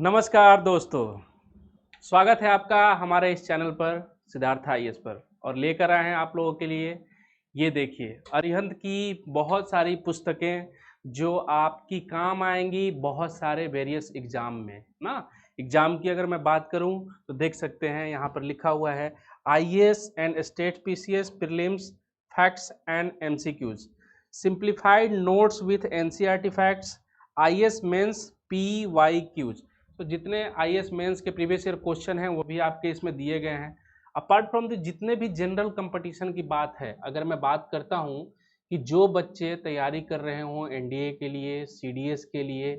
नमस्कार दोस्तों, स्वागत है आपका हमारे इस चैनल पर सिद्धार्थ आईएएस पर। और लेकर आए हैं आप लोगों के लिए, ये देखिए अरिहंत की बहुत सारी पुस्तकें जो आपकी काम आएंगी बहुत सारे वेरियस एग्जाम में ना। एग्जाम की अगर मैं बात करूं तो देख सकते हैं यहाँ पर लिखा हुआ है IAS and state PCS prelims facts and MCQs, simplified notes with NCERT facts, IAS mains PYQs. तो जितने आईएएस मेंस के प्रीवियस ईयर क्वेश्चन हैं वो भी आपके इसमें दिए गए हैं। अपार्ट फ्रॉम द जितने भी जनरल कंपटीशन की बात है, अगर मैं बात करता हूं कि जो बच्चे तैयारी कर रहे हों एनडीए के लिए, सीडीएस के लिए,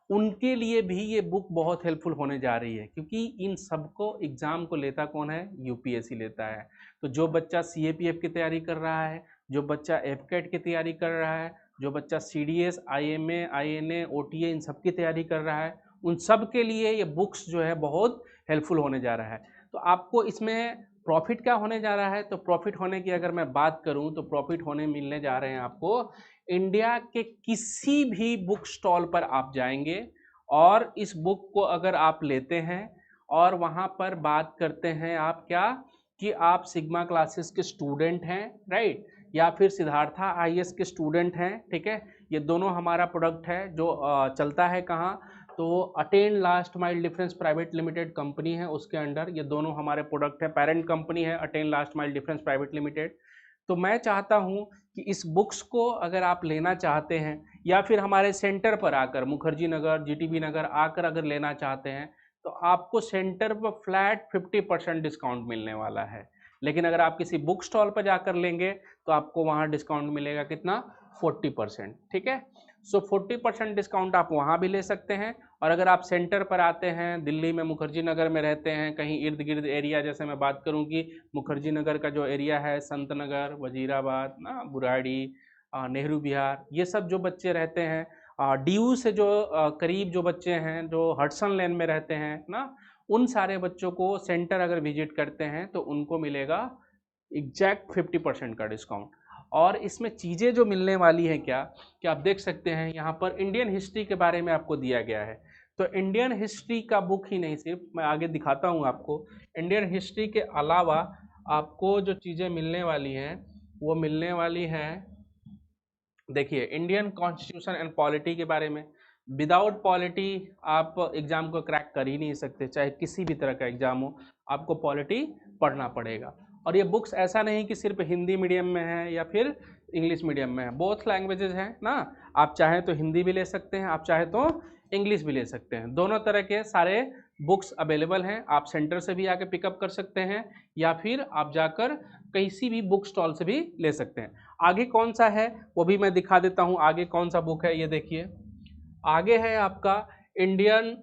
उनके लिए भी ये बुक बहुत हेल्पफुल होने जा रही है, क्योंकि इन सबको एग्जाम को लेता कौन है? यूपीएससी लेता है। तो जो बच्चा सीएपीएफ की तैयारी कर रहा है, जो बच्चा एफकेट की तैयारी कर रहा है, जो बच्चा सीडीएस, आईएमए, आईएनए, ओटीए इन सब की तैयारी कर रहा है, उन सब के लिए ये बुक्स जो है बहुत हेल्पफुल होने जा रहा है। तो आपको इसमें प्रॉफिट क्या होने जा रहा है? तो प्रॉफिट होने की अगर मैं बात करूं तो प्रॉफिट होने मिलने जा रहे हैं आपको इंडिया के किसी भी बुक स्टॉल पर आप जाएंगे और इस बुक को अगर आप लेते हैं और वहां पर बात करते हैं आप क्या कि आप सिग्मा क्लासेस के स्टूडेंट हैं, राइट, या फिर सिद्धार्था आईएएस के स्टूडेंट हैं, ठीक है। ये दोनों हमारा प्रोडक्ट है जो चलता है कहाँ? तो attain last mile difference private limited company है, उसके अंडर ये दोनों हमारे प्रोडक्ट है। पेरेंट कंपनी है attain last mile difference private limited. तो मैं चाहता हूं कि इस बुक्स को अगर आप लेना चाहते हैं या फिर हमारे सेंटर पर आकर मुखर्जी नगर, जीटीबी नगर आकर अगर लेना चाहते हैं तो आपको सेंटर पर फ्लैट 50% डिस्काउंट मिलने वाला है। लेकिन अगर आप किसी बुक स्टॉल पर जाकर लेंगे तो आपको वहां डिस्काउंट मिलेगा कितना? 40%, ठीक है। सो 40% डिस्काउंट आप वहां भी ले सकते हैं। और अगर आप सेंटर पर आते हैं, दिल्ली में मुखर्जी नगर में रहते हैं, कहीं इर्द गिर्द एरिया, जैसे मैं बात करूं कि मुखर्जी नगर का जो एरिया है, संत नगर, वजीराबाद ना, बुराड़ी, नेहरू विहार, ये सब जो बच्चे रहते हैं, डीयू से जो करीब जो बच्चे हैं जो हडसन लेन में रहते हैं ना, उन सारे बच्चों को सेंटर अगर विजिट करते हैं तो उनको मिलेगा एग्जैक्ट 50% का डिस्काउंट। और इसमें चीज़ें जो मिलने वाली हैं क्या कि आप देख सकते हैं यहाँ पर इंडियन हिस्ट्री के बारे में आपको दिया गया है। तो इंडियन हिस्ट्री का बुक ही नहीं, सिर्फ मैं आगे दिखाता हूँ आपको, इंडियन हिस्ट्री के अलावा आपको जो चीज़ें मिलने वाली हैं वो मिलने वाली हैं। देखिए इंडियन कॉन्स्टिट्यूशन एंड पॉलिटी के बारे में। विदाउट पॉलिटी आप एग्जाम को क्रैक कर ही नहीं सकते, चाहे किसी भी तरह का एग्जाम हो, आपको पॉलिटी पढ़ना पड़ेगा। और ये बुक्स ऐसा नहीं कि सिर्फ हिंदी मीडियम में है या फिर इंग्लिश मीडियम में है, बोथ लैंग्वेजेस हैं ना। आप चाहें तो हिंदी भी ले सकते हैं, आप चाहे तो इंग्लिश भी ले सकते हैं, दोनों तरह के सारे बुक्स अवेलेबल हैं। आप सेंटर से भी आके पिकअप कर सकते हैं या फिर आप जाकर किसी भी बुक स्टॉल से भी ले सकते हैं। आगे कौन सा है वो भी मैं दिखा देता हूँ, आगे कौन सा बुक है ये देखिए। आगे है आपका इंडियन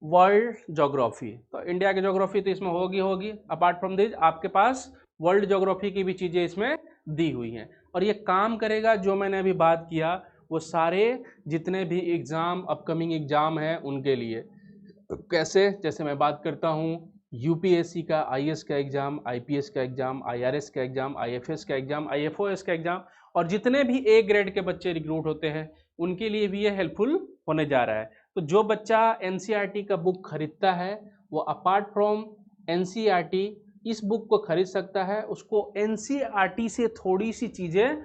वर्ल्ड ज्योग्राफी। तो इंडिया की ज्योग्राफी तो इसमें होगी। अपार्ट फ्रॉम दिस आपके पास वर्ल्ड ज्योग्राफी की भी चीज़ें इसमें दी हुई हैं। और ये काम करेगा जो मैंने अभी बात किया वो सारे जितने भी एग्ज़ाम, अपकमिंग एग्ज़ाम हैं उनके लिए। कैसे? जैसे मैं बात करता हूँ यूपीएससी का, आईएएस का एग्ज़ाम, आईपीएस का एग्ज़ाम, आईआरएस का एग्ज़ाम, आईएफएस का एग्ज़ाम, आईएफओएस का एग्ज़ाम, और जितने भी ए ग्रेड के बच्चे रिक्रूट होते हैं उनके लिए भी ये हेल्पफुल होने जा रहा है। तो जो बच्चा एनसीईआरटी का बुक खरीदता है वो अपार्ट फ्रॉम एनसीईआरटी इस बुक को खरीद सकता है, उसको एनसीईआरटी से थोड़ी सी चीज़ें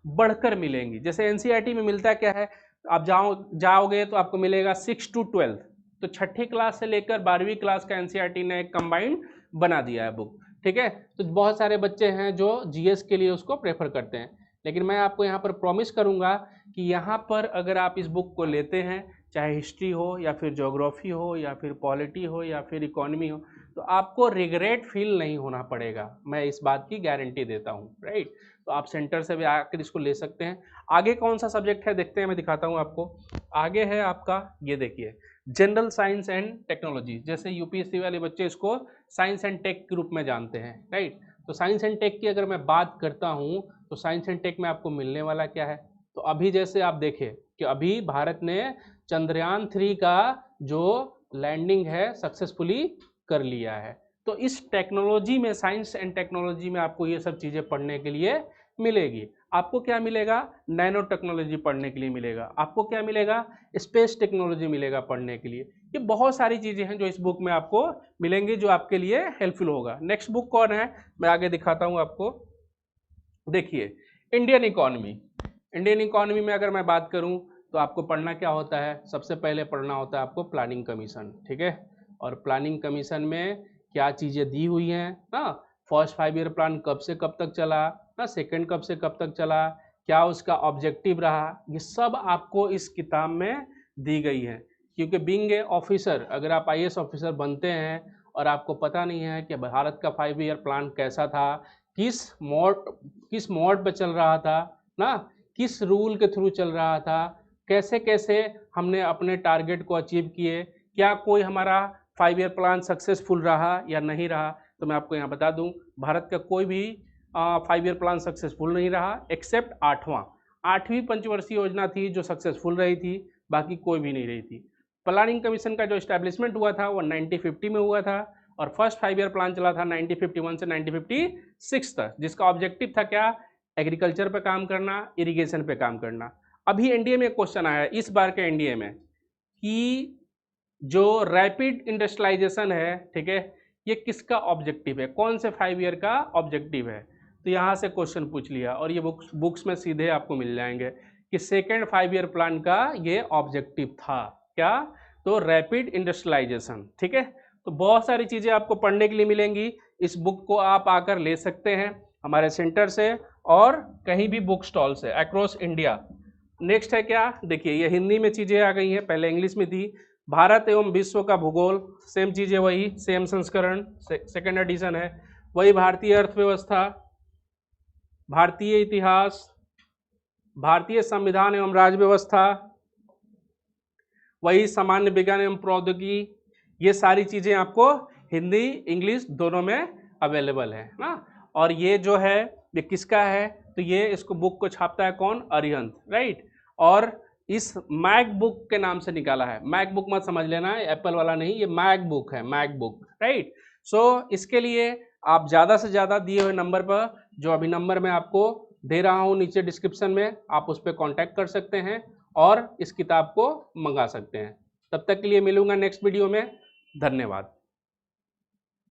बढ़कर मिलेंगी। जैसे एनसीईआरटी में मिलता क्या है, आप जाओगे तो आपको मिलेगा 6 to 12, तो छठी क्लास से लेकर 12वीं क्लास का एनसीईआरटी ने एक कंबाइंड बना दिया है बुक, ठीक है। तो बहुत सारे बच्चे हैं जो जीएस के लिए उसको प्रेफर करते हैं, लेकिन मैं आपको यहाँ पर प्रॉमिस करूँगा कि यहाँ पर अगर आप इस बुक को लेते हैं, चाहे हिस्ट्री हो या फिर ज्योग्राफी हो या फिर पॉलिटी हो या फिर इकोनॉमी हो, तो आपको रिग्रेट फील नहीं होना पड़ेगा, मैं इस बात की गारंटी देता हूँ, राइट। तो आप सेंटर से भी आकर इसको ले सकते हैं। आगे कौन सा सब्जेक्ट है देखते हैं, मैं दिखाता हूँ आपको। आगे है आपका, ये देखिए, जनरल साइंस एंड टेक्नोलॉजी। जैसे यूपीएससी वाले बच्चे इसको साइंस एंड टेक के रूप में जानते हैं, राइट। तो साइंस एंड टेक की अगर मैं बात करता हूँ तो साइंस एंड टेक में आपको मिलने वाला क्या है? तो अभी जैसे आप देखें कि अभी भारत ने चंद्रयान 3 का जो लैंडिंग है सक्सेसफुली कर लिया है। तो इस टेक्नोलॉजी में, साइंस एंड टेक्नोलॉजी में आपको ये सब चीज़ें पढ़ने के लिए मिलेगी। आपको क्या मिलेगा, नैनो टेक्नोलॉजी पढ़ने के लिए मिलेगा, आपको क्या मिलेगा, स्पेस टेक्नोलॉजी मिलेगा पढ़ने के लिए। ये बहुत सारी चीज़ें हैं जो इस बुक में आपको मिलेंगी, जो आपके लिए हेल्पफुल होगा। नेक्स्ट बुक कौन है, मैं आगे दिखाता हूँ आपको। देखिए, इंडियन इकॉनमी। इंडियन इकॉनमी में अगर मैं बात करूँ तो आपको पढ़ना क्या होता है, सबसे पहले पढ़ना होता है आपको प्लानिंग कमीशन, ठीक है। और प्लानिंग कमीशन में क्या चीज़ें दी हुई हैं ना, फर्स्ट 5 ईयर प्लान कब से कब तक चला ना, सेकंड कब से कब तक चला, क्या उसका ऑब्जेक्टिव रहा, ये सब आपको इस किताब में दी गई है। क्योंकि बीइंग ए ऑफिसर, अगर आप IAS ऑफिसर बनते हैं और आपको पता नहीं है कि भारत का 5 ईयर प्लान कैसा था, किस मोड पे चल रहा था ना, किस रूल के थ्रू चल रहा था, कैसे कैसे हमने अपने टारगेट को अचीव किए, क्या कोई हमारा 5 ईयर प्लान सक्सेसफुल रहा या नहीं रहा, तो मैं आपको यहाँ बता दूँ भारत का कोई भी 5 ईयर प्लान सक्सेसफुल नहीं रहा, एक्सेप्ट 8वीं पंचवर्षीय योजना थी जो सक्सेसफुल रही थी, बाकी कोई भी नहीं रही थी। प्लानिंग कमीशन का जो इस्टेब्लिशमेंट हुआ था वो 1950 में हुआ था, और फर्स्ट 5 ईयर प्लान चला था 1951 से 1956 तक, जिसका ऑब्जेक्टिव था क्या, एग्रीकल्चर पे काम करना, इरिगेशन पे काम करना। अभी एनडीए में क्वेश्चन आया इस बार के एनडीए में कि जो रैपिड इंडस्ट्रियलाइजेशन है, ठीक है, ये किसका ऑब्जेक्टिव है, कौन से 5 ईयर का ऑब्जेक्टिव है, तो यहाँ से क्वेश्चन पूछ लिया, और ये बुक्स में सीधे आपको मिल जाएंगे कि सेकेंड 5 ईयर प्लान का ये ऑब्जेक्टिव था क्या, तो रैपिड इंडस्ट्रियलाइजेशन, ठीक है। तो बहुत सारी चीज़ें आपको पढ़ने के लिए मिलेंगी, इस बुक को आप आकर ले सकते हैं हमारे सेंटर से और कहीं भी बुक स्टॉल से अक्रॉस इंडिया। नेक्स्ट है क्या, देखिए ये हिंदी में चीज़ें आ गई हैं, पहले इंग्लिश में थी, भारत एवं विश्व का भूगोल, सेम चीज़ें वही, सेम संस्करण, सेकेंड एडिशन है, वही भारतीय अर्थव्यवस्था, भारतीय इतिहास, भारतीय संविधान एवं राज्य व्यवस्था, वही सामान्य विज्ञान एवं प्रौद्योगिकी, ये सारी चीज़ें आपको हिंदी इंग्लिश दोनों में अवेलेबल है ना। और ये जो है ये किसका है, तो ये इसको बुक को छापता है कौन, अरिहंत, राइट। और इस मैक बुक के नाम से निकाला है, मैक बुक मत समझ लेना, एप्पल वाला नहीं, ये मैक बुक है, मैक बुक, राइट। सो इसके लिए आप ज़्यादा से ज़्यादा दिए हुए नंबर पर, जो अभी नंबर मैं आपको दे रहा हूँ नीचे डिस्क्रिप्शन में, आप उस पर कॉन्टैक्ट कर सकते हैं और इस किताब को मंगा सकते हैं। तब तक के लिए मिलूंगा नेक्स्ट वीडियो में, धन्यवाद।